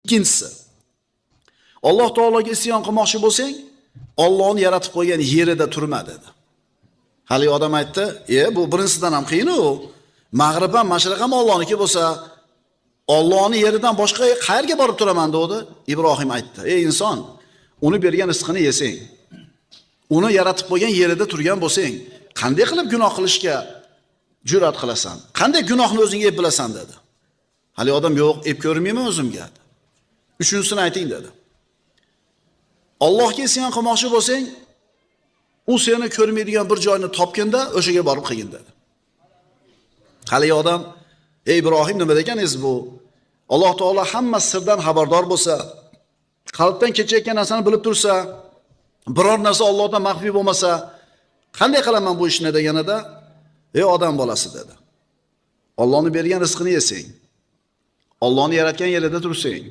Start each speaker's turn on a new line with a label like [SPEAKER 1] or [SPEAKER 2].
[SPEAKER 1] Ikkinchisi, Alloh taologa isyon qilmoqchi bo'lsang, Allohni yaratib qo'ygan yerida turma dedi. Hali odam aytdi, bu birinchisidan ham qiyin u. Mag'rib ham, mashriq ham Allohniki bo'lsa, Allohning yeridan boshqa qayerga borib turaman dedi. Ibrohim aytdi, ey inson, uni bergan rizqini yesang, uni yaratib qo'ygan yerida turgan bo'lsang, qanday qilib gunoh qilishga jur'at qilasan? Qanday gunohni o'zing ep bilasan dedi. Hali odam yo'q, ep ko'rmayman o'zimga. Uchinchisini ayting dedi. Allohga isyon qilmoqchi bo'lsang, u seni ko'rmaydigan bir joyni topganda o'shaga borib qilgin dedi. Hali odam, ey Ibrohim, nima deganingiz bu? Alloh taolo hamma sirdan xabardor bo'lsa, qalbdan kechayotgan narsani bilib tursa, biror narsa Allohdan maxfiy bo'lmasa, qanday qilaman bu ishni deganida, ey odam bolasi dedi. Allohning bergan rizqini yesang, Allohni yaratgan yerida tursang,